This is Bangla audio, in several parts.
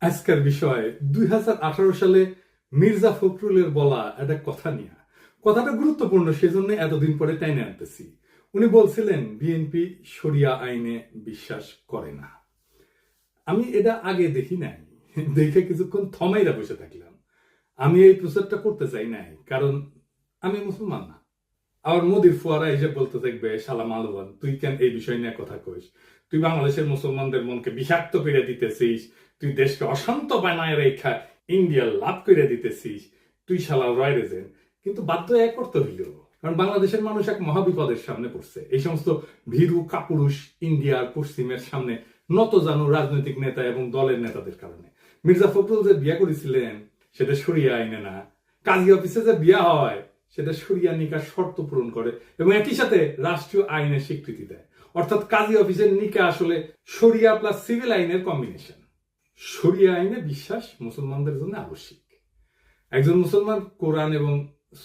আজকের বিষয় 2018 সালে মির্জা ফখরুলের বলা একটা কথা নিয়ে। কথাটা গুরুত্বপূর্ণ, সেজন্য এতদিন পরে টাইনে আনতেছি। উনি বলছিলেন বিএনপি শরিয়া আইনে বিশ্বাস করে না। আমি এটা আগে দেখি নাই, দেখে কিছুক্ষণ থমাইরা বসে থাকলাম। আমি এই প্রচারটা করতে চাই নাই, কারণ আমি মুসলমান না। আবার মোদির ফুয়ারা এসে বলতে থাকবে, শালা মালবান, তুই কেন এই বিষয় নিয়ে কথা কইস? তুই বাংলাদেশের মুসলমানদের মনকে বিষাক্ত করে দিতেছিস, তুই দেশকে অশান্ত বানায় রেখা ইন্ডিয়া লাভ করে দিতেছিস, তুই শালা রয় রেজেন। কিন্তু বাধ্য এক করতে হইল, কারণ বাংলাদেশের মানুষ এক মহাবিপদের সামনে পড়ছে। এই সমস্ত ভীরু কাপুরুষ ইন্ডিয়ার পশ্চিমের সামনে নত জানু রাজনৈতিক নেতা এবং দলের নেতাদের কারণে। মির্জা ফখরুল যে বিয়া করেছিলেন সেটা শরিয়া আইনে না। কাজী অফিসে যে বিয়া হয় সেটা শরিয়া নিকার শর্ত পূরণ করে এবং একই সাথে রাষ্ট্রীয় আইনের স্বীকৃতি দেয়। অর্থাৎ কাজী অফিসের নিকা আসলে শরিয়া প্লাস সিভিল আইনের কম্বিনেশন। শরিয়া আইনে বিশ্বাস মুসলমানদের জন্য আবশ্যিক। একজন মুসলমান কোরআন এবং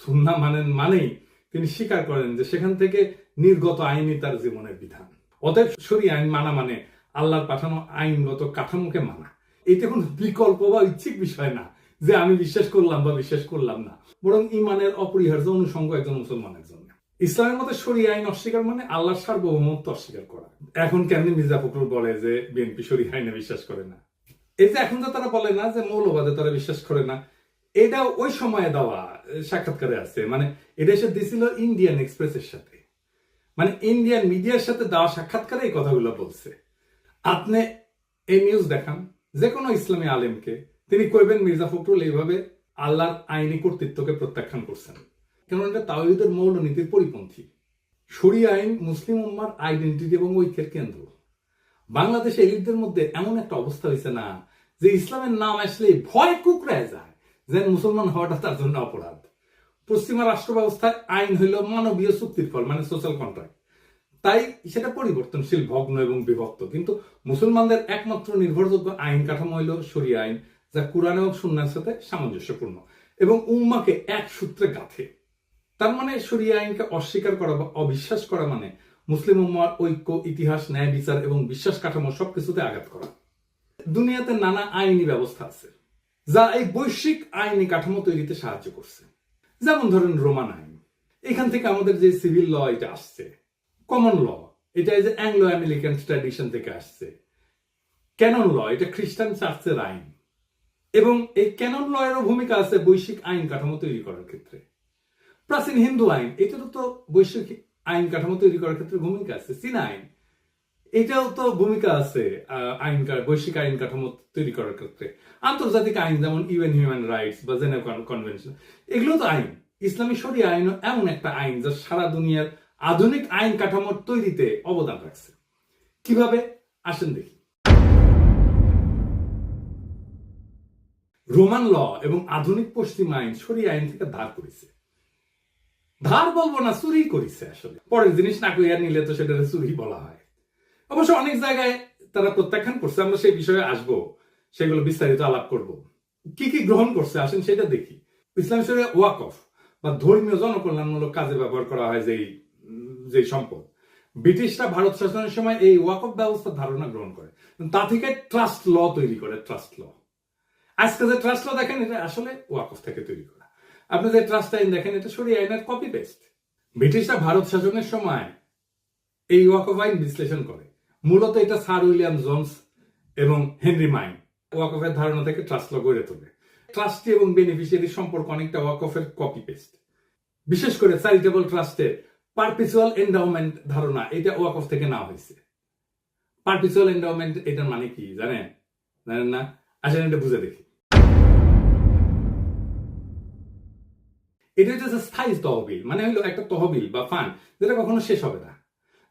সুন্নাহ মানেন মানেই তিনি স্বীকার করেন যে সেখান থেকে নির্গত আইনই তার জীবনের বিধান। অতএব শরিয়া আইন মানা মানে আল্লাহর পাঠানো আইনগত কাঠামোকে মানা। এটা কোনো বিকল্প বা ঐচ্ছিক বিষয় না যে আমি বিশ্বাস করলাম বা বিশ্বাস করলাম না, বরং ইমানের অপরিহার্য অনুষঙ্গ একজন মুসলমানের জন্য। ইসলামের মধ্যে শরিয়া আইন অস্বীকার মানে আল্লাহর সার্বভৌমত্ব অস্বীকার করা। এখন কেমনি মির্জা ফখরুল বলে যে বিএনপি শরিয়া আইনে বিশ্বাস করে না। এই যে এখন তো তারা বলে না যে মৌলবাদে তারা বিশ্বাস করে না, এটা ওই সময়ে দেওয়া সাক্ষাৎকারে আছে। মানে এটা এসে দিছিল ইন্ডিয়ান এক্সপ্রেসের সাথে, মানে ইন্ডিয়ান মিডিয়ার সাথে দেওয়া সাক্ষাৎকারে এই কথাগুলো বলছে। আপনি এই নিউজ দেখান যে কোনো ইসলামী আলেমকে, তিনি কইবেন মির্জা ফখরুল এইভাবে আল্লাহর আইনি কর্তৃত্বকে প্রত্যাখ্যান করছেন, কারণ এটা তাওহীদের মৌলনীতির পরিপন্থী। শরিয়া আইন মুসলিম উম্মার আইডেন্টিটি এবং ঐক্যের কেন্দ্র। বাংলাদেশে এলিটদের মধ্যে এমন একটা অবস্থা হয়েছে না যে ইসলামের নাম আসলে ভয় কুকড়ায় যায়, যেন মুসলমান হওয়াটা তার জন্য অপরাধ। পশ্চিমা রাষ্ট্র ব্যবস্থায় আইন হইল মানবীয় চুক্তির ফল, মানে সোশ্যাল কন্ট্রাক্ট। তাই সেটা পরিবর্তনশীল, ভগ্ন এবং বিভক্ত। কিন্তু মুসলমানদের একমাত্র নির্ভরযোগ্য আইন কাঠামো হইল শরিয়া আইন, যা কুরআন এবং সুন্নাহর সাথে সামঞ্জস্যপূর্ণ এবং উম্মাকে এক সূত্রে গাঁথে। তার মানে শরিয়া আইনকে অস্বীকার করা বা অবিশ্বাস করা মানে মুসলিম উম্মার ঐক্য, ইতিহাস, ন্যায় বিচার এবং বিশ্বাস কাঠামো সবকিছুতে আঘাত করা। দুনিয়াতে নানা আইনি ব্যবস্থা আছে যা এই বৈশ্বিক আইনি কাঠামো তৈরিতে সাহায্য করছে। যেমন ধরেন রোমান আইন, এখান থেকে আমাদের যে সিভিল ল এটা আসছে। কমন ল, এটা যে অ্যাংলো আমেরিকান ট্র্যাডিশন থেকে আসছে। ক্যানন ল, এটা খ্রিস্টান চার্চের আইন। এবং এই ক্যানন ল এরও ভূমিকা আছে বৈশ্বিক আইন কাঠামো তৈরি করার ক্ষেত্রে। প্রাচীন হিন্দু আইন, এটারও তো বৈশ্বিক আইন কাঠামো তৈরি করার ক্ষেত্রে ভূমিকা আছে। চীনা আইন, এটাও তো ভূমিকা আছে বৈশ্বিক আইন কাঠামো তৈরি করার ক্ষেত্রে। আন্তর্জাতিক আইন যেমন ইউএন হিউম্যান রাইটস বা জেনেভা কনভেনশন, এগুলো তো আইন। ইসলামী শরিয়া আইন এমন একটা আইন যা সারা দুনিয়ার আধুনিক আইন কাঠামোর তৈরিতে অবদান রাখছে। কিভাবে আসেন দেখি। রোমান ল এবং আধুনিক পশ্চিম আইন শরিয়া আইন থেকে ধার করেছে। ধার বলবো না, চুরি করেছে। আসলে পরের জিনিস না কইয়া নিলে তো সেটা চুরি বলা হয়। অবশ্য অনেক জায়গায় তারা প্রত্যাখ্যান করছে, আমরা সেই বিষয়ে আসবো, সেগুলো বিস্তারিত আলাপ করব। কি কি গ্রহণ করছে আসেন সেটা দেখি। ইসলামী শরিয়া ওয়াকফ বা ধর্মীয় জনকল্যাণমূলক কাজে ব্যবহার করা হয় যেই সম্পদ, ব্রিটিশরা ভারত শাসনের সময় এই ওয়াকফ ব্যবস্থার ধারণা গ্রহণ করে, তা থেকে ট্রাস্ট ল তৈরি করে। ট্রাস্ট ল, আজকে যে ট্রাস্ট ল দেখেন এটা আসলে ওয়াকফ থেকে তৈরি করা। আপনি যে ট্রাস্ট আইন দেখেন এটা শরিয়া আইনের কপি পেস্ট। ব্রিটিশরা ভারত শাসনের সময় এই ওয়াকফ আইন বিশ্লেষণ করে। মূলত এটা স্যার উইলিয়াম জোন্স এবং হেনরি মাইন ওয়াকফের ধারণা থেকে ট্রাস্ট ল গড়ে তোলে। ট্রাস্টি এবং বেনিফিশিয়ারি সম্পর্ক অনেকটা ওয়াকফের কপি পেস্ট। বিশেষ করে চ্যারিটেবল ট্রাস্টের পারপিচুয়াল এন্ডাওমেন্ট ধারণা, এটা ওয়াকফ থেকে নেওয়া হয়েছে। পারপিচুয়াল এন্ডাওমেন্ট এটার মানে কি জানেন? জানেন না? আসেন এটা বুঝে দেখি। এটা হচ্ছে স্থায়ী তহবিল, মানে হলো একটা তহবিল বা ফান্ড যেটা কখনো শেষ হবে না।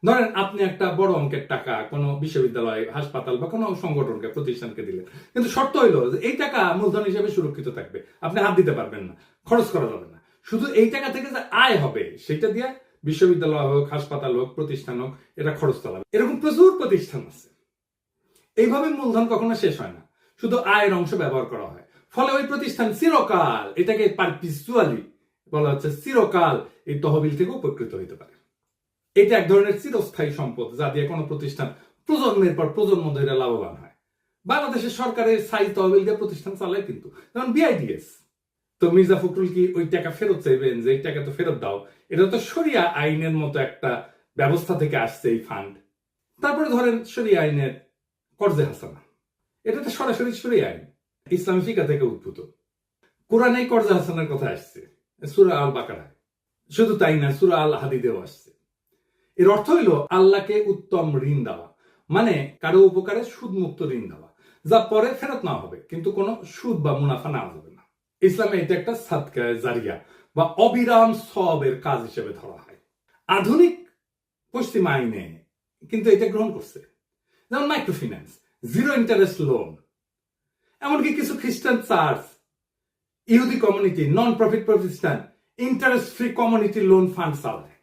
ধরেন আপনি একটা বড় অঙ্কের টাকা কোনো বিশ্ববিদ্যালয়, হাসপাতাল বা কোনো সংগঠনকে, প্রতিষ্ঠানকে দিলেন, কিন্তু শর্ত হইলো যে এই টাকা মূলধন হিসেবে সুরক্ষিত থাকবে, আপনি হাত দিতে পারবেন না, খরচ করা যাবে না। শুধু এই টাকা থেকে যে আয় হবে সেটা দিয়ে বিশ্ববিদ্যালয় হোক, হাসপাতাল হোক, প্রতিষ্ঠান হোক, এটা খরচ চালাবে। এরকম প্রচুর প্রতিষ্ঠান আছে। এইভাবে মূলধন কখনো শেষ হয় না, শুধু আয়ের অংশ ব্যবহার করা হয়। ফলে ওই প্রতিষ্ঠান চিরকাল, এটাকে পারপিচুয়ালি বলা হচ্ছে, চিরকাল এই তহবিল থেকে উপকৃত হইতে পারে। এটা এক ধরনের চিরস্থায়ী সম্পদ যা দিয়ে কোনো প্রতিষ্ঠান প্রজন্মের পর প্রজন্ম ধরে লাভবান হয়। বাংলাদেশের সরকারের সাইজ তহবিল দিয়ে প্রতিষ্ঠান চালায় কিন্তু, যেমন বিআইডিএস। তো মির্জা ফখরুল কি ওই টাকা ফেরত চাইবেন যে এই টাকা তো ফেরত দাও? এটা তো শরিয়া আইনের মতো একটা ব্যবস্থা থেকে আসছে এই ফান্ড। তারপরে ধরেন শরিয়া আইনের কর্জে হাসানা, এটা তো সরাসরি শরিয়া আইন, ইসলামী ফিকা থেকে উদ্ভূত। কোরআনে কর্জে হাসানার কথা আসছে সূরা আল বাকারায়। শুধু তাই না, সূরা আল হাদিদেও আসছে। এর অর্থ হইল আল্লাহকে উত্তম ঋণ দেওয়া, মানে কারো উপকারে সুদমুক্ত ঋণ দেওয়া, যা পরে ফেরত নেওয়া হবে কিন্তু কোনো সুদ বা মুনাফা নেওয়া যাবে না। ইসলামে এটা একটা সাদকা জারিয়া বা অবিরাম সওয়াবের কাজ হিসেবে ধরা হয়। আধুনিক পশ্চিম আইনে কিন্তু এটা গ্রহণ করছে, যেমন মাইক্রোফিন্যান্স, জিরো ইন্টারেস্ট লোন। এমনকি কিছু খ্রিস্টান চার্চ, ইহুদি কমিউনিটি, নন প্রফিট প্রতিষ্ঠান interest free community loan fund চালায়।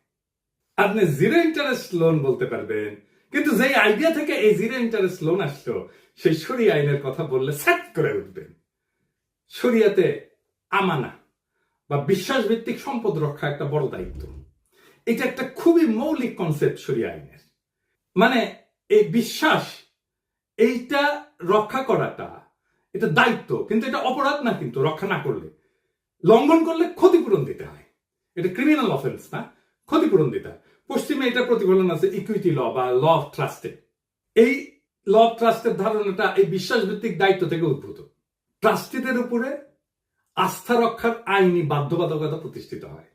আপনি জিরো ইন্টারেস্ট লোন বলতে পারবেন, কিন্তু যেই আইডিয়া থেকে এই জিরো ইন্টারেস্ট লোন আসলো সেই শরিয়া আইনের কথা বললে স্যাট করে উঠবেন। শরিয়াতে আমানা বা বিশ্বাস ভিত্তিক সম্পদ রক্ষা একটা বড় দায়িত্ব। এটা একটা খুবই মৌলিক কনসেপ্ট শরিয়া আইনের। মানে এই বিশ্বাস, এইটা রক্ষা করাটা এটা দায়িত্ব, কিন্তু এটা অপরাধ না। কিন্তু রক্ষা না করলে, লঙ্ঘন করলে ক্ষতিপূরণ দিতে হয়। এটা ক্রিমিনাল অফেন্স না, ক্ষতিপূরণ দিতে হয়। পশ্চিমে এটা প্রতিফলন আছে ইকুইটি ল বা ল অফ ট্রাস্টে। এই ল অফ ট্রাস্টের ধারণাটা এই বিশ্বাস ভিত্তিক দায়িত্ব থেকে উদ্ভূত। ট্রাস্টিদের উপরে আস্থা রক্ষার আইনি বাধ্যবাধকতা প্রতিষ্ঠিত হয়।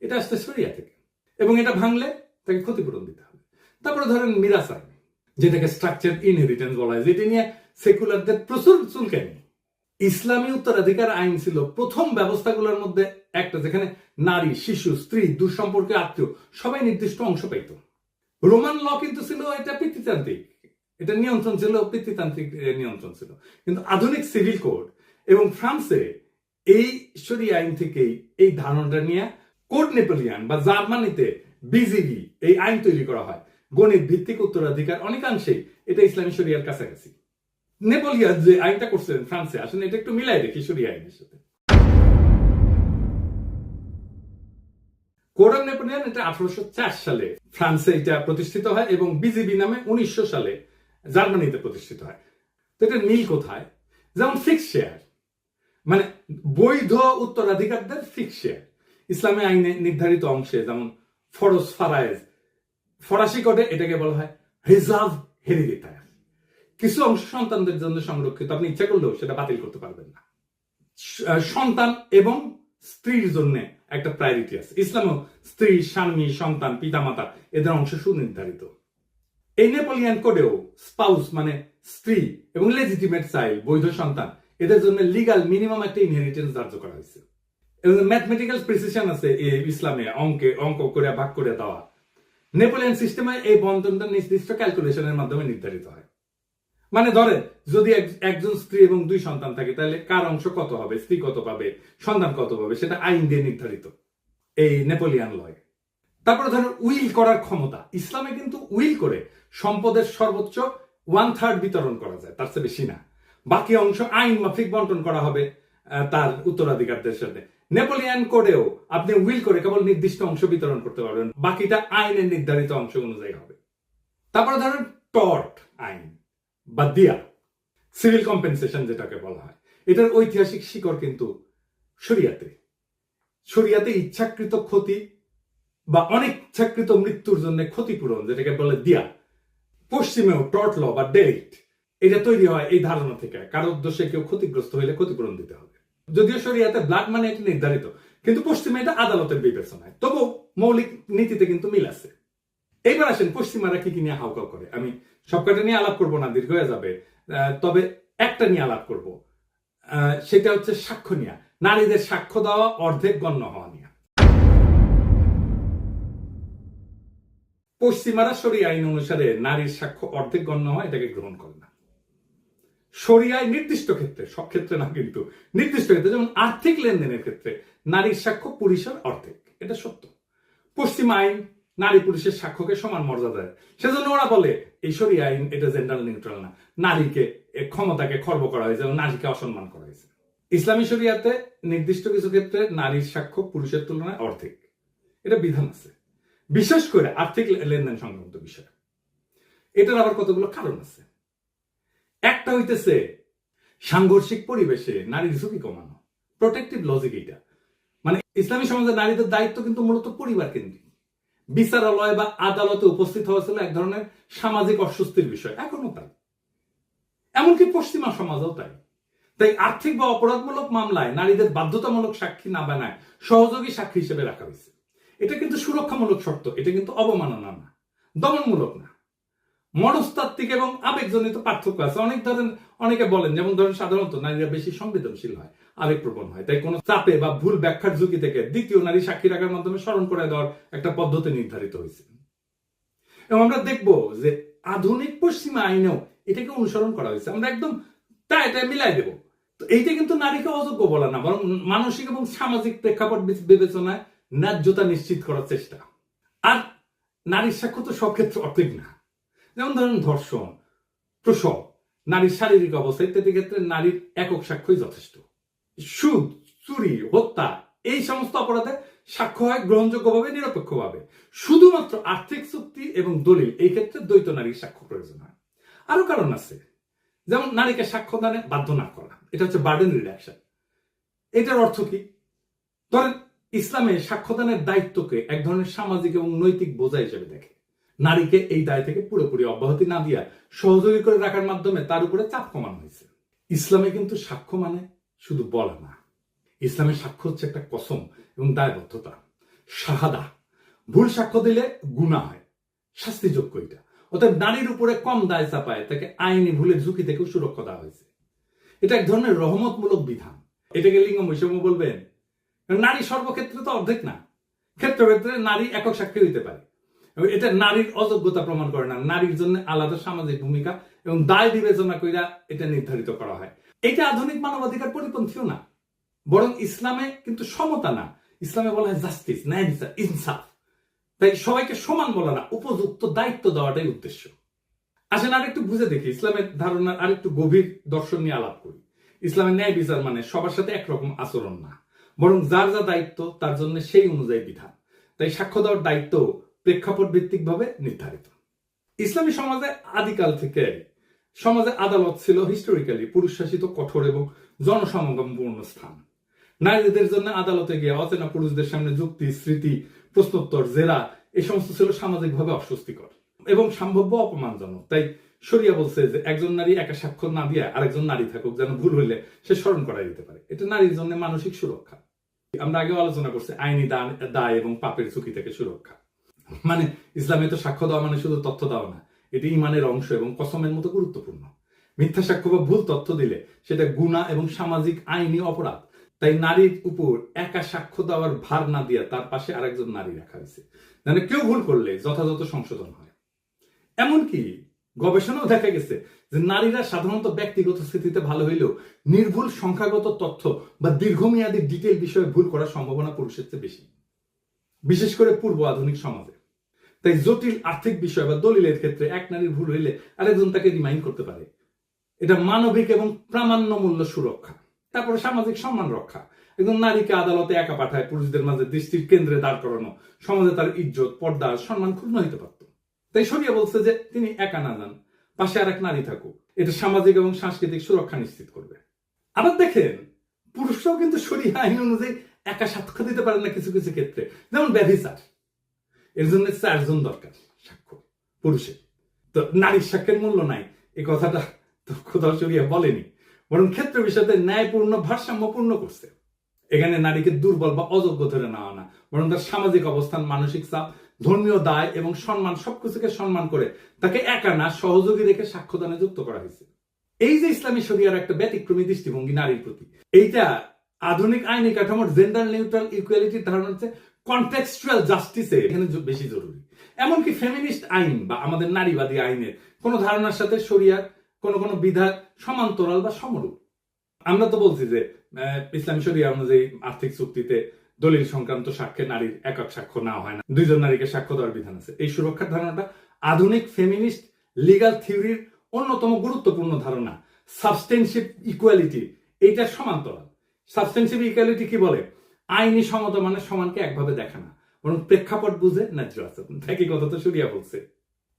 এটা আসছে শরিয়া থেকে, এবং এটা ভাঙলে তাকে ক্ষতিপূরণ দিতে হবে। তারপরে ধরেন মিরাস আইন, যেটাকে স্ট্রাকচার ইনহেরিটেন্স বলা হয়, যেটা নিয়ে সেকুলারদের প্রচুর চুলকানি। ইসলামী উত্তরাধিকার আইন ছিল প্রথম ব্যবস্থাগুলোর মধ্যে একটা, যেখানে নারী, শিশু, স্ত্রী, দুঃসম্পর্কে আত্মীয় সবাই নির্দিষ্ট অংশ পাইত। রোমান ল কিন্তু ছিল এটা পিতৃতান্ত্রিক, এটা নিয়ন্ত্রণ ছিল পিতৃতান্ত্রিক নিয়ন্ত্রণ ছিল। কিন্তু আধুনিক সিভিল কোড এবং ফ্রান্সে এই শরিয়া আইন থেকেই এই ধারণাটা নিয়ে কোড নেপোলিয়ান বা জার্মানিতে বিজিবি এই আইন তৈরি করা হয়। গণিত ভিত্তিক উত্তরাধিকার অনেকাংশেই এটা ইসলামী শরিয়ার কাছাকাছি। নেপোলিয়ান যে আইনটা করছিলেন ফ্রান্সে, আসলে এটা একটু মিলাই দেখি শরিয়া আইনের সাথে। কোড অফ নেপোলিয়ান এটা 1804 সালে ফ্রান্সে এটা প্রতিষ্ঠিত হয় এবং বিজিবি নামে 1900 সালে জার্মানিতে প্রতিষ্ঠিত হয়। তো এটা মিল কোথায়? যেমন ফিক্স শেয়ার, মানে বৈধ উত্তরাধিকারদের ফিক্স শেয়ার ইসলামী আইনে নির্ধারিত অংশে, যেমন ফরজ ফারায়েজ, ফরাসি কোডে এটাকে বলা হয় রিজার্ভ হেরিডিটারি। কিছু অংশ সন্তানদের জন্য সংরক্ষিত, আপনি ইচ্ছা করলেও সেটা বাতিল করতে পারবেন না। সন্তান এবং স্ত্রীর জন্য একটা প্রায়োরিটি আছে ইসলামেও। স্ত্রী, স্বামী, সন্তান, পিতামাতা এদের অংশ সুনির্ধারিত। এই নেপোলিয়ান কোডেও স্পাউস মানে স্ত্রী এবং লেজিটিমেট চাইল্ড, বৈধ সন্তান, এদের জন্য লিগাল মিনিমাম একটা ইনহেরিটেন্স ধার্য করা হয়েছে। এবং ম্যাথমেটিক্যাল প্রিসিশন আছে ইসলামে, অঙ্ক করে ভাগ করে দেওয়া। নেপোলিয়ান সিস্টেমে এই বন্টনটা নির্দিষ্ট ক্যালকুলেশনের মাধ্যমে নির্ধারিত হয়। মানে ধরে যদি একজন স্ত্রী এবং 2 সন্তান থাকে, তাহলে কার অংশ কত হবে, স্ত্রী কত পাবে, সন্তান কত পাবে, সেটা আইন দিয়ে নির্ধারিত এই নেপোলিয়ান লয়। তারপরে ধরেন উইল করার ক্ষমতা। ইসলামে কিন্তু উইল করে সম্পদের সর্বোচ্চ 1/3 বিতরণ করা যায়, তার চেয়ে বেশি না। বাকি অংশ আইন মাফিক বন্টন করা হবে তার উত্তরাধিকারদের সাথে। নেপোলিয়ান কোডেও আপনি উইল করে কেবল নির্দিষ্ট অংশ বিতরণ করতে পারবেন, বাকিটা আইনের নির্ধারিত অংশ অনুযায়ী হবে। তারপরে ধরেন টর্ট আইন বা দিয়া, সিভিল কম্পেনসেশন যেটাকে বলা হয়, এটার ঐতিহাসিক শিকড় কিন্তু শরিয়াতে। শরিয়াতে ইচ্ছাকৃত ক্ষতি বা অনিচ্ছাকৃত মৃত্যুর জন্য ক্ষতিপূরণ, যেটাকে বলে দিয়া। পশ্চিমেও টর্ট ল বা ডেরিক্ট, এটা তৈরি হয় এই ধারণা থেকে, কারো উদ্দেশ্যে কেউ ক্ষতিগ্রস্ত হইলে ক্ষতিপূরণ দিতে হবে। যদিও শরিয়াতে ব্লাড মানে এটা নির্ধারিত, কিন্তু পশ্চিমে এটা আদালতের বিবেচনায়। তবু মৌলিক নীতিতে কিন্তু মিল আছে। এইবার আসেন পশ্চিমারা কি কি নিয়ে হাউকাউ করে। আমি সবকটা নিয়ে আলাপ করবো না, দীর্ঘ হয়ে যাবে। তবে একটা নিয়ে আলাপ করব, সেটা হচ্ছে সাক্ষ্য নিয়ে। নারীদের সাক্ষ্য দেওয়া অর্ধেক গণ্য হওয়া নিয়ে। পশ্চিমারা শরিয়া আইন অনুসারে নারীর সাক্ষ্য অর্ধেক গণ্য হয়, এটাকে গ্রহণ করে না। শরিয়ায় নির্দিষ্ট ক্ষেত্রে, সব ক্ষেত্রে না কিন্তু নির্দিষ্ট ক্ষেত্রে, যেমন আর্থিক লেনদেনের ক্ষেত্রে নারীর সাক্ষ্য পুরুষের অর্ধেক, এটা সত্য। পশ্চিম আইন নারী পুরুষের সাক্ষ্যকে সমান মর্যাদা দেয়, সেজন্য ওরা বলে এই শরিয়া আইন এটা জেন্ডার নিউট্রাল না, নারীকে ক্ষমতাকে খর্ব করা হয়েছে এবং নারীকে অসম্মান করা হয়েছে। ইসলামী শরিয়াতে নির্দিষ্ট কিছু ক্ষেত্রে নারীর সাক্ষ্য পুরুষের তুলনায় অর্ধেক, এটা বিধান আছে, বিশেষ করে আর্থিক লেনদেন সংক্রান্ত বিষয়। এটার আবার কতগুলো কারণ আছে। একটা হইতেছে সাংঘর্ষিক পরিবেশে নারীর ঝুঁকি কমানো, প্রোটেক্টিভ লজিক। এটা মানে ইসলামী সমাজে নারীদের দায়িত্ব কিন্তু মূলত পরিবার কেন্দ্রিক। বিচারালয় বা আদালতে উপস্থিত হওয়া ছিল এক ধরনের সামাজিক অস্বস্তির বিষয়, এখনো তাই, এমনকি পশ্চিমা সমাজও তাই। তাই আর্থিক বা অপরাধমূলক মামলায় নারীদের বাধ্যতামূলক সাক্ষী না বানায় সহযোগী সাক্ষী হিসেবে রাখা হয়েছে। এটা কিন্তু সুরক্ষামূলক শর্ত, এটা কিন্তু অবমাননা না, দমনমূলক না। মনস্তাত্ত্বিক এবং আবেগজনিত পার্থক্য আছে। অনেকে বলেন, যেমন ধরেন সাধারণত নারীরা বেশি সংবেদনশীল হয়, আবেগপ্রবণ হয়, তাই কোনো চাপে বা ভুল ব্যাখ্যার ঝুঁকি থেকে দ্বিতীয় নারী সাক্ষী রাখার মাধ্যমে স্মরণ করে দেওয়ার একটা পদ্ধতি নির্ধারিত হয়েছে। এবং আমরা দেখবো যে আধুনিক পশ্চিমা আইনেও এটাকে অনুসরণ করা হয়েছে। আমরা একদম এটা মিলাই দেব। তো এইটা কিন্তু নারীকে অযোগ্য বলা না, বরং মানসিক এবং সামাজিক প্রেক্ষাপট বিবেচনায় ন্যায্যতা নিশ্চিত করার চেষ্টা। আর নারীর সাক্ষ্য তো সব ক্ষেত্রে অর্থিক না। যেমন ধরেন ধর্ষণ, প্রসব, নারীর শারীরিক অবস্থা ইত্যাদি ক্ষেত্রে নারীর একক সাক্ষ্যই যথেষ্ট। সুদ, চুরি, হত্যা এই সমস্ত অপরাধে সাক্ষ্য হয় গ্রহণযোগ্যভাবে, নিরপেক্ষভাবে। শুধুমাত্র আর্থিক চুক্তি এবং দলিল এই ক্ষেত্রে দ্বৈত নারীর সাক্ষ্য প্রয়োজন হয়। আরো কারণ আছে, যেমন নারীকে সাক্ষ্যদানে বাধ্য না করা, এটা হচ্ছে বার্ডেন রিডাকশন। এটার অর্থ কি? ধরেন ইসলামে সাক্ষ্যদানের দায়িত্বকে এক ধরনের সামাজিক এবং নৈতিক বোঝা হিসেবে দেখে। নারীকে এই দায় থেকে পুরোপুরি অব্যাহতি না দিয়া সহযোগী করে রাখার মাধ্যমে তার উপরে চাপ কমানো হয়েছে। ইসলামে কিন্তু সাক্ষ্য মানে শুধু বলা না, ইসলামের সাক্ষ্য হচ্ছে একটা কসম এবং দায়বদ্ধতা, শাহাদা। ভুল সাক্ষ্য দিলে গুনাহ হয়, শাস্তিযোগ্য এটা। অর্থাৎ নারীর উপরে কম দায় চাপায় তাকে আইনি ভুলের ঝুঁকি থেকেও সুরক্ষা দেওয়া হয়েছে। এটা এক ধরনের রহমতমূলক বিধান। এটাকে লিঙ্গ বৈষম্য বলবেন? নারী সর্বক্ষেত্রে তো অর্ধেক না, ক্ষেত্রে ক্ষেত্রে নারী একক সাক্ষী হইতে পারে। এটা নারীর অযোগ্যতা প্রমাণ করে না, নারীর জন্য আলাদা সামাজিক ভূমিকা এবং দায় বিবেচনা কইরা এটা নির্ধারিত করা হয়। এটা আধুনিক মানবাধিকার পরিপন্থীও না, বরং ইসলামে কিন্তু সমতা না, ইসলামে বলা হয় জাস্টিস, ন্যায় বিচার, ইনসাফ। তাই সবাইকে সমান বলা না, উপযুক্ত দায়িত্ব দেওয়াটাই উদ্দেশ্য। আসেন আরেকটু বুঝে দেখি ইসলামের ধারণার আরেকটু গভীর দর্শন নিয়ে আলাপ করি। ইসলামের ন্যায় বিচার মানে সবার সাথে একরকম আচরণ না, বরং যার যা দায়িত্ব তার জন্য সেই অনুযায়ী বিধান। তাই সাক্ষ্য দেওয়ার দায়িত্ব প্রেক্ষাপট ভিত্তিক ভাবে নির্ধারিত। ইসলামী সমাজে আদিকাল থেকে সমাজে আদালত ছিল হিস্টোরিক্যালি পুরুষ শাসিত, কঠোর এবং জনসমাগমপূর্ণ স্থান। নারীদের জন্য আদালতে গিয়ে অচেনা পুরুষদের সামনে যুক্তি, স্মৃতি, প্রশ্নোত্তর, জেরা এই সমস্ত ছিল সামাজিকভাবে অস্বস্তিকর এবং সম্ভাব্য অপমানজনক। তাই শরিয়া বলছে যে একজন নারী একা সাক্ষ্য না দিয়ে আরেকজন নারী থাকুক, যেন ভুল হইলে সে স্মরণ করাই দিতে পারে। এটা নারীর জন্য মানসিক সুরক্ষা। আমরা আগে আলোচনা করছি আইনি দায় এবং পাপের ঝুঁকি থেকে সুরক্ষা। মানে ইসলামে তো সাক্ষ্য দেওয়া মানে শুধু তথ্য দেওয়া না, এটি ইমানের অংশ এবং কসমের মতো গুরুত্বপূর্ণ। মিথ্যা সাক্ষ্য বা ভুল তথ্য দিলে সেটা গুনাহ এবং সামাজিক আইনি অপরাধ। তাই নারীর উপর একা সাক্ষ্য দেওয়ার ভার না দিয়ে তার পাশে আরেকজন নারী রাখা হয়েছে, মানে কেউ ভুল করলে যথাযথ সংশোধন হয়। এমনকি গবেষণাও দেখা গেছে যে নারীরা সাধারণত ব্যক্তিগত স্থিতিতে ভালো হইলেও নির্ভুল সংখ্যাগত তথ্য বা দীর্ঘমেয়াদী ডিটেল বিষয়ে ভুল করার সম্ভাবনা পুরুষের চেয়ে বেশি, বিশেষ করে পূর্ব আধুনিক সমাজে। তাই জটিল আর্থিক বিষয় বা দলিলের ক্ষেত্রে এক নারীর ভুল হইলে আরেকজন তাকে রিমাইন্ড করতে পারে। এটা মানবিক এবং প্রামাণ্যমূল্য সুরক্ষা। তারপরে সামাজিক সম্মান রক্ষা। একজন নারীকে আদালতে একা পাঠায় পুরুষদের মাঝে দৃষ্টির কেন্দ্রে দাঁড় করানো সমাজে তার ইজ্জত, পর্দা, সম্মান ক্ষুণ্ণ হইতে পারত। তাই শরিয়া বলছে যে তিনি একা না যান, পাশে আরেক নারী থাকুক। এটা সামাজিক এবং সাংস্কৃতিক সুরক্ষা নিশ্চিত করবে। আবার দেখেন পুরুষরাও কিন্তু শরিয়া আইন অনুযায়ী একা সাক্ষ্য দিতে পারেন না কিছু কিছু ক্ষেত্রে, যেমন ব্যভিচার। এর জন্য 4 জন দরকার সাক্ষ্য পুরুষের। তো নারীর সাক্ষ্যের মূল্য নাই এই কথাটা তো খোদা শরিয়া বলেনি, বরং ক্ষেত্র বিষয়তে ন্যায়পূর্ণ, ভারসাম্যপূর্ণ করছে। এখানে নারীকে দুর্বল বা অযোগ্য ধরে নেওয়া না, বরং তার সামাজিক অবস্থান, মানসিক চাপ, ধর্মীয় দায় এবং সম্মান সবকিছুকে সম্মান করে তাকে একা না সহযোগী রেখে সাক্ষ্যদানে যুক্ত করা হয়েছে। এই যে ইসলামী শরিয়ার একটা ব্যতিক্রমী দৃষ্টিভঙ্গি নারীর প্রতি, এইটা আধুনিক আইনি কাঠামোর জেন্ডার নিউট্রাল ইকুয়ালিটির ধারণা হচ্ছে কনটেক্সচুয়াল জাস্টিসে এখানে বেশি জরুরি। এমনকি ফেমিনিস্ট আইন বা আমাদের নারীবাদী আইনের কোন ধারণার সাথে শরিয়ার কোন কোন বিধান সমান্তরাল বা সমরূপ। আমরা তো বলছি যে ইসলামী শরিয়া অনুযায়ী আর্থিক চুক্তিতে দলিল সংক্রান্ত সাক্ষ্যে নারীর একক সাক্ষ্য নেওয়া হয় না, 2 জন নারীকে সাক্ষ্য দেওয়ার বিধান আছে। এই সুরক্ষার ধারণাটা আধুনিক ফেমিনিস্ট লিগাল থিওরির অন্যতম গুরুত্বপূর্ণ ধারণা। সাবস্টেনশিপ ইকুয়ালিটি এইটার সমান্তরাল। সাবস্টেনশিপ ইকুয়ালিটি কি বলে? আইনি সমতা মানে সমানকে একভাবে দেখা না, বরং প্রেক্ষাপট বুঝে ন্যায্য আচরণ। একই কথা তো শরিয়া বলছে।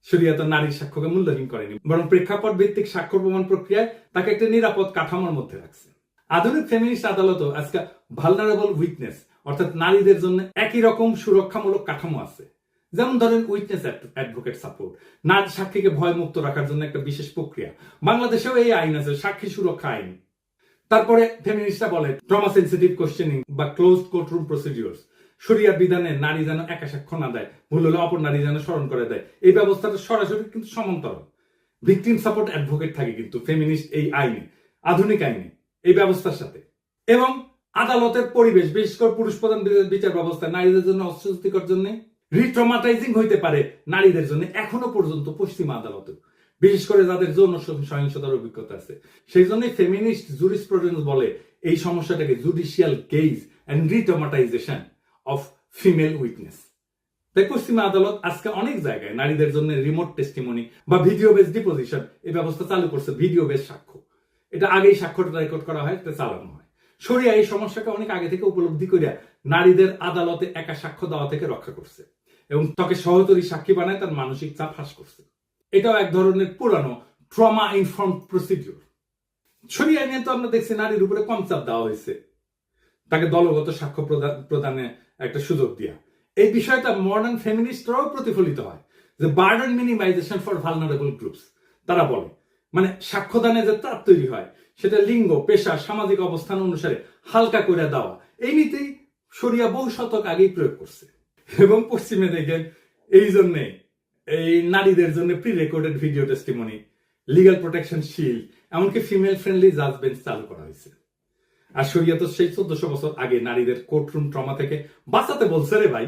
শরিয়া তো নারীর সাক্ষ্যকে মূল্যহীন করেনি, বরং প্রেক্ষাপট ভিত্তিক সাক্ষ্য প্রমাণ প্রক্রিয়ায় তাকে একটা নিরাপদ কাঠামোর মধ্যে রাখছে। আধুনিক ফেমিনিস্ট আদালতও আজকে ভালনারেবল উইটনেস অর্থাৎ নারীদের জন্য একই রকম সুরক্ষামূলক কাঠামো আছে। যেমন ধরেন উইটনেস অ্যাডভোকেট সাপোর্ট, নারী সাক্ষীকে ভয় মুক্ত রাখার জন্য একটা বিশেষ প্রক্রিয়া। বাংলাদেশেও এই আইন আছে, সাক্ষী সুরক্ষা আইন। তারপরে ফেমিনিস্টরা বলে ট্রমা সেনসিটিভ কোশ্চেনিং বা ক্লোজড কোর্টরুম প্রসিডিওরস, শরিয়া বিধানে নারী যেন একা সাক্ষ্য না দেয়, ভুল হলে অপর নারী যেন স্মরণ করে দেয়। এই ব্যবস্থাটা সরাসরি কিন্তু সমান্তরাল। ভিকটিম সাপোর্ট অ্যাডভোকেট থাকে কিন্তু ফেমিনিস্ট এই আইনে, আধুনিক আইনে, এই ব্যবস্থার সাথে। এবং আদালতের পরিবেশ, বিশেষ করে পুরুষ প্রধান বিচার ব্যবস্থা নারীদের জন্য অস্বস্তিকর জন্য রিট্রমাটাইজিং হইতে পারে নারীদের জন্য এখনো পর্যন্ত পশ্চিমা আদালতে, বিশেষ করে যাদের যৌন সহিংসতার অভিজ্ঞতা আছে। সেই জন্যই ফেমিনিস্ট জুরিসপ্রুডেন্স বলে এই সমস্যাটাকে judicial gaze and retraumatization of female witness. তাই পশ্চিমা আদালত আজকে অনেক জায়গায় নারীদের জন্য রিমোট টেস্টিমনি বা ভিডিও বেস ডিপোজিশন এই ব্যবস্থা চালু করছে। ভিডিও বেস সাক্ষ্য, এটা আগেই সাক্ষ্যটা রেকর্ড করা হয়, এটা চালানো হয়। শরিয়া এই সমস্যাকে অনেক আগে থেকে উপলব্ধি করিয়া নারীদের আদালতে একা সাক্ষ্য দেওয়া থেকে রক্ষা করছে এবং তাকে সহযোগী সাক্ষী বানায় তার মানসিক চাপ হ্রাস করছে। এটাও এক ধরনের পুরানো ট্রমা ইনফর্মড প্রসিডিওর। শরিয়া নিয়ে তো আমরা দেখছি নারীর উপরে কম চাপ দেওয়া হয়েছে, তাকে দলগত সাক্ষ্য প্রদানে একটা সুযোগ দিয়া। এই বিষয়টা মডার্ন ফেমিনিস্টরাও প্রতিফলিত হয় যে burden minimisation for vulnerable groups. তারা বলে মানে সাক্ষ্যদানে যে চাপ তৈরি হয় সেটা লিঙ্গ, পেশা, সামাজিক অবস্থান অনুসারে হালকা করে দেওয়া, এই নীতি শরিয়া বহু শতক আগেই প্রয়োগ করছে। এবং পশ্চিমে দেখেন এই জন্যে এই নারীদের জন্য pre recorded video testimony, legal protection shield, এমনকি ফিমেল ফ্রেন্ডলি জাজ বেঞ্চ চালু করা হয়েছে। আর শরিয়া তো সেই 1400 বছর আগে নারীদের কোর্টরুম ট্রমা থেকে বাঁচাতে বলছে রে ভাই।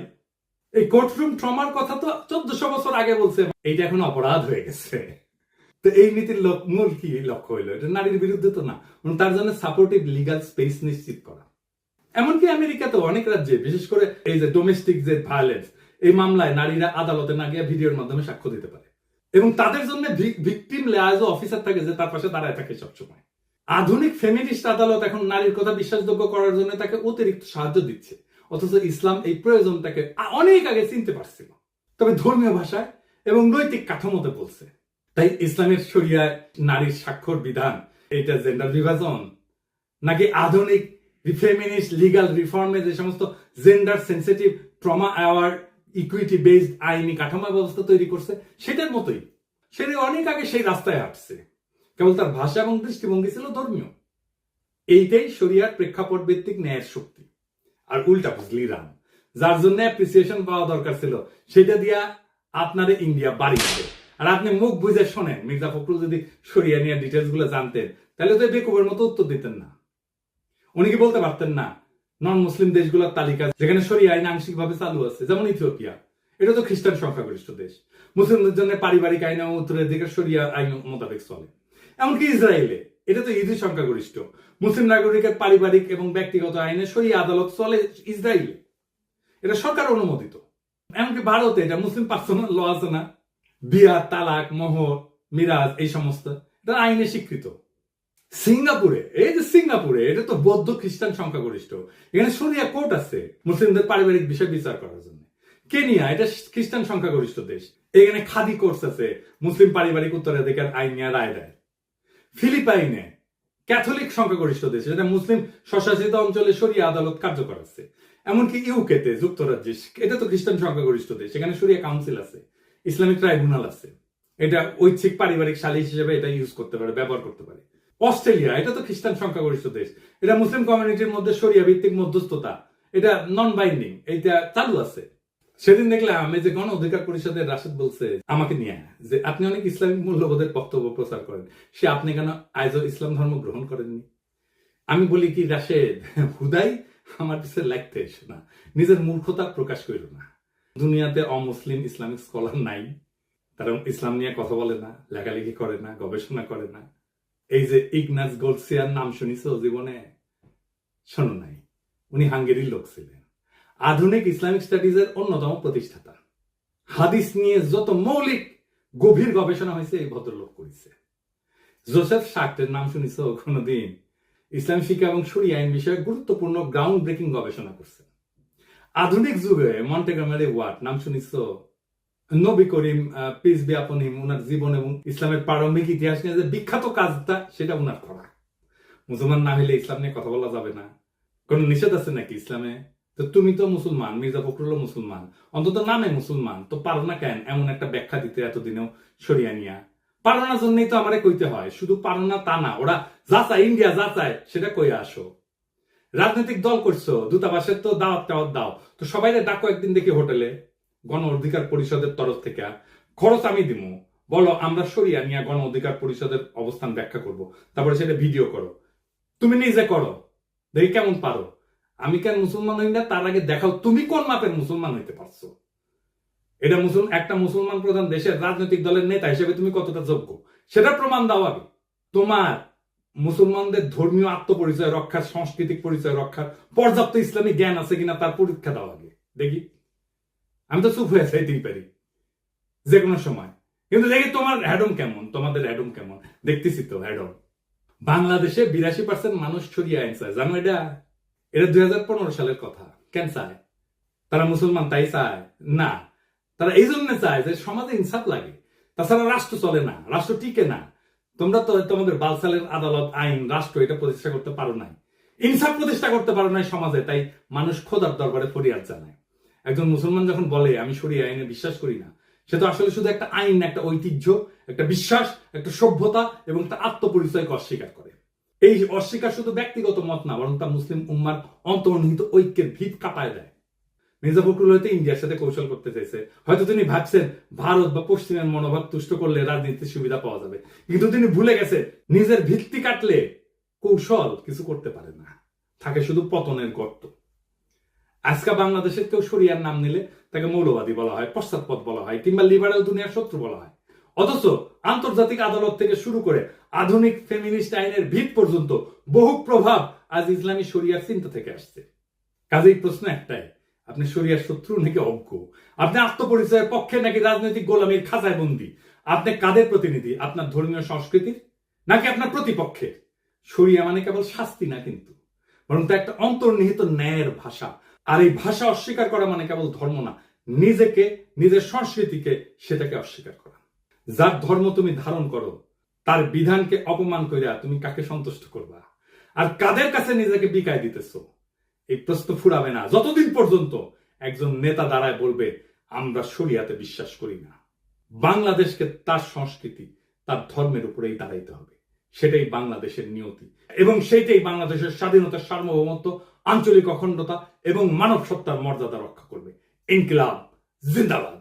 এই কোর্টরুম ট্রমার কথা তো 1400 বছর আগে বলছে, এইটা এখন অপরাধ হয়ে গেছে। তো এই নীতির মূল কি লক্ষ্য হইলো? এটা নারীর বিরুদ্ধে তো না, তার জন্য সাপোর্টিভ লিগাল স্পেস নিশ্চিত করা। এমনকি আমেরিকাতে অনেক রাজ্যে, বিশেষ করে এই যে ডোমেস্টিক যে ভায়োলেন্স, এই মামলায় নারীরা আদালতে না গিয়ে ভিডিওর মাধ্যমে সাক্ষ্য দিতে পারে এবং তাদের জন্য ভিকটিম লেয়াজও অফিসার থাকে যে তার পাশে দাঁড়ায় থাকে সবসময়। আধুনিক ফেমিনিস্ট আদালত এখন নারীর কথা বিশ্বাসযোগ্য করার জন্য তাকে অতিরিক্ত সাহায্য দিচ্ছে, অথচ ইসলাম এই প্রয়োজনটাকে অনেক আগে চিনতে পারছিল, তবে ধর্মীয় ভাষায় এবং নৈতিক কাঠামোতে বলছে। তাই ইসলামের শরিয়ায় নারীর স্বাক্ষর বিধান এটা জেন্ডার বিভাজন নাকি আধুনিক ফেমিনিস্ট লিগাল রিফর্মে যে সমস্ত gender sensitive trauma award equity based আইনি কাঠামো ব্যবস্থা তৈরি করছে সেটার মতোই সেটা অনেক আগে সেই রাস্তায় হাঁটছে, কেবল তার ভাষা এবং দৃষ্টিভঙ্গি ছিল ধর্মীয়। এইটাই শরিয়ার প্রেক্ষাপট ভিত্তিক ন্যায়ের শক্তি। আর উল্টা বুঝলি রাম, যার জন্য অ্যাপ্রিসিয়েশন পাওয়া দরকার ছিল সেটা দিয়া আপনারে ইন্ডিয়া বাড়ি যাবে। আর আপনি মুখ বুঝে শোনেন, মির্জা ফখরুল যদি শরিয়া নিয়ে ডিটেলস গুলো জানতেন তাহলে তো বেকুবের মতো উত্তর দিতেন না। উনি কি বলতে পারতেন না নন মুসলিম দেশগুলোর তালিকা যেখানে শরিয়া আইন আংশিক ভাবে চালু আছে, যেমন ইথিওপিয়া, এটা তো খ্রিস্টান সংখ্যাগরিষ্ঠ দেশ, মুসলিমদের জন্য পারিবারিক আইন এবং উত্তরাধিকার শরিয়া আইন মোতাবেক চলে। এমনকি ইসরায়েলে, এটা তো ইহুদি সংখ্যাগরিষ্ঠ, মুসলিম নাগরিকের পারিবারিক এবং ব্যক্তিগত আইনে শরিয়া আদালত চলে ইসরায়েলে, এটা সরকার অনুমোদিত। এমনকি ভারতে এটা মুসলিম পার্সোনাল ল আছে না, বিয়া, তালাক, মোহর, মিরাজ, এই সমস্ত এটা আইনে স্বীকৃত। সিঙ্গাপুরে, এই যে সিঙ্গাপুরে, এটা তো বৌদ্ধ খ্রিস্টান সংখ্যাগরিষ্ঠ, এখানে শরিয়া কোর্ট আছে মুসলিমদের পারিবারিক বিষয় বিচার করার জন্য। কেনিয়া, এটা খ্রিস্টান সংখ্যাগরিষ্ঠ দেশ, এখানে খাদি কোর্স আছে মুসলিম পারিবারিক উত্তরাধিকার আইন নিয়ে রায় দেয়। ফিলিপাইনে ক্যাথলিক সংখ্যাগরিষ্ঠ দেশ, এটা মুসলিম স্বশাসিত অঞ্চলে শরিয়া আদালত কার্যকর আছে। এমনকি ইউকেতে, যুক্তরাজ্যে, এটা তো খ্রিস্টান সংখ্যাগরিষ্ঠ দেশ, এখানে শরিয়া কাউন্সিল আছে, ইসলামিক ট্রাইব্যুনাল আছে, এটা ঐচ্ছিক পারিবারিক সালিশ হিসেবে এটা ইউজ করতে পারে, ব্যবহার করতে পারে। অস্ট্রেলিয়া, এটা তো খ্রিস্টান সংখ্যাগরিষ্ঠ দেশ, এটা মুসলিম কমিউনিটির মধ্যে শরিয়া ভিত্তিক মধ্যস্থতা, এটা নন বাইন্ডিং, এটা চালু আছে। সেদিন দেখলাম আমি যে গণ অধিকার পরিষদের রাশেদ বলছে আমাকে নিয়ে যে আপনি অনেক ইসলামিক মূল্যবোধের বক্তব্য প্রচার করেন, সে আপনি কেন আজও ইসলাম ধর্ম গ্রহণ করেননি? আমি বলি কি রাশেদ, হুদাই আমার পিছিয়ে লাগতে এসে না, নিজের মূর্খতা প্রকাশ করিল না। দুনিয়াতে অমুসলিম ইসলামিক স্কলার নাই, তারা ইসলাম নিয়ে কথা বলে না, লেখালেখি করে না, গবেষণা করে না। এই যে ইগনাস গোলসিয়ার নাম শুনিস জীবনে? শোনো নাই, উনি হাঙ্গেরির লোক ছিলেন, আধুনিক ইসলামিক স্টাডিজের অন্যতম প্রতিষ্ঠাতা। হাদিস নিয়ে যত মৌলিক গভীর গবেষণা হয়েছে এই ভদ্রলোক করেছে। জোসেফ শাক্টের নাম শুনিস কোনদিন? ইসলাম শিক্ষা এবং শরিয়া আইন বিষয়ে গুরুত্বপূর্ণ গ্রাউন্ড ব্রেকিং গবেষণা করছে। আধুনিক যুগে মন্টেগমেরি ওয়াট নাম শুনিস? নবী করিম পিস বি আপন হিম ওনার জীবন এবং ইসলামের প্রারম্ভিক ইতিহাস নিয়ে যে বিখ্যাত কাজটা সেটা ওনার করা। মুসলমান না হলে ইসলাম নিয়ে কথা বলা যাবে না, কোন নিষেধ আছে নাকি ইসলামে? তো তুমি তো মুসলমান, মির্জা ফখরুল মুসলমান, অন্তত নামে মুসলমান, তো পারো না কেন এমন একটা ব্যাখ্যা দিতে এতদিনেও সরিয়া নিয়া? পারো না জন্যই তো আমারে কইতে হয়, শুধু পারো না তা না, ওরা যা চায় ইন্ডিয়া যা চায় সেটা কইয়া আসো। রাজনৈতিক দল করছো, দূতাবাসের তো দাওয়াত টাওয়াত দাও, তো সবাই ডাকো একদিন দেখি হোটেলে, গণ অধিকার পরিষদের তরফ থেকে, খরচ আমি দিমু, বলো আমরা সরিয়া নিয়া গণ অধিকার পরিষদের অবস্থান ব্যাখ্যা করব, তারপরে সেটা ভিডিও করো, তুমি নিজে করো, দেখি কেমন পারো। আমি কেন মুসলমান হই না তার আগে দেখাও তুমি কোন মাপের মুসলমান হইতে পারছো। এটা একটা মুসলমান প্রধান দেশের রাজনৈতিক দলের নেতা হিসেবে তুমি কতটা যোগ্য সেটা প্রমাণ দাও আগে। তোমার মুসলমানদের ধর্মীয় আত্মপরিচয় রক্ষার, সাংস্কৃতিক পরিচয় রক্ষার পর্যাপ্ত ইসলামী জ্ঞান আছে কিনা তার পরীক্ষা দাও আগে দেখি। আমি তো চুপ হয়ে চাইতেই পারি যে কোনো সময়, কিন্তু দেখি তোমার হ্যাডম কেমন, তোমাদের হ্যাডম কেমন দেখতেছি তো হ্যাডম। বাংলাদেশে 82% মানুষ ছড়িয়ে আনছে, জানো এটা? এটা 2015 সালের কথা। কেন চায় তারা মুসলমান? তাই চায় না, তারা এই জন্য চায় যে সমাজে ইনসাফ লাগে, তাছাড়া রাষ্ট্র চলে না, রাষ্ট্র টিকে না। তোমরা তো তোমাদের বালসালের আদালত, আইন, রাষ্ট্র এটা প্রতিষ্ঠা করতে পারো নাই, ইনসাফ প্রতিষ্ঠা করতে পারো নাই সমাজে, তাই মানুষ খোদার দরবারে ফরিয়াদ জানায়। একজন মুসলমান যখন বলে আমি শরিয়া আইনে বিশ্বাস করি না, সে তো আসলে শুধু একটা আইন, একটা ঐতিহ্য, একটা বিশ্বাস, একটা সভ্যতা এবং তার আত্মপরিচয়কে অস্বীকার করে। এই অস্বীকার শুধু ব্যক্তিগত মত না, বরং তা মুসলিম উম্মার অন্তর্নিহিত ঐক্যের ভিত কাঁপায় দেয়। মির্জা ফখরুল হয়তো ইন্ডিয়ার সাথে কৌশল করতে চাইছে, হয়তো তিনি ভাবছেন ভারত বা পশ্চিমের মনোভাব তুষ্ট করলে রাজনীতির সুবিধা পাওয়া যাবে, কিন্তু তিনি ভুলে গেছে নিজের ভিত্তি কাটলে কৌশল কিছু করতে পারে না, থাকে শুধু পতনের গর্ত। আজকে বাংলাদেশের কেউ শরিয়ার নাম নিলে তাকে মৌলবাদী বলা হয়, পশ্চাৎপদ বলা হয়, কিংবা লিবারেল দুনিয়ার শত্রু বলা হয়। অথচ আন্তর্জাতিক আদালত থেকে শুরু করে আধুনিক ফেমিনিস্ট আইনের ভিত পর্যন্ত বহু প্রভাব আজ ইসলামী শরিয়ার চিন্তা থেকে আসছে। কাজেই প্রশ্ন একটাই, আপনি শরিয়ার শত্রু নাকি অজ্ঞ? আপনি আত্মপরিচয়ের পক্ষে নাকি রাজনৈতিক গোলামীর খাঁচায় বন্দী? আপনি কাদের প্রতিনিধি, আপনার ধর্মীয় সংস্কৃতির নাকি আপনার প্রতিপক্ষের? শরিয়া মানে কেবল শাস্তি না কিন্তু, বরং তা একটা অন্তর্নিহিত ন্যায়ের ভাষা। আর এই ভাষা অস্বীকার করা মানে কেবল ধর্ম না, নিজেকে, নিজের সংস্কৃতিকে সেটাকে অস্বীকার করা। যার ধর্ম তুমি ধারণ করো তার বিধানকে অপমান করিয়া তুমি কাকে সন্তুষ্ট করবা, আর কাদের কাছে নিজেকে বিকায় দিতেছো? এই প্রশ্ন ফুরাবে না যতদিন পর্যন্ত একজন নেতা দাঁড়ায় বলবে আমরা শরিয়াতে বিশ্বাস করি না। বাংলাদেশকে তার সংস্কৃতি, তার ধর্মের উপরেই দাঁড়াইতে হবে, সেটাই বাংলাদেশের নিয়তি, এবং সেইটাই বাংলাদেশের স্বাধীনতা, সার্বভৌমত্ব, আঞ্চলিক অখণ্ডতা এবং মানব সত্তার মর্যাদা রক্ষা করবে। ইনকিলাব জিন্দাবাদ।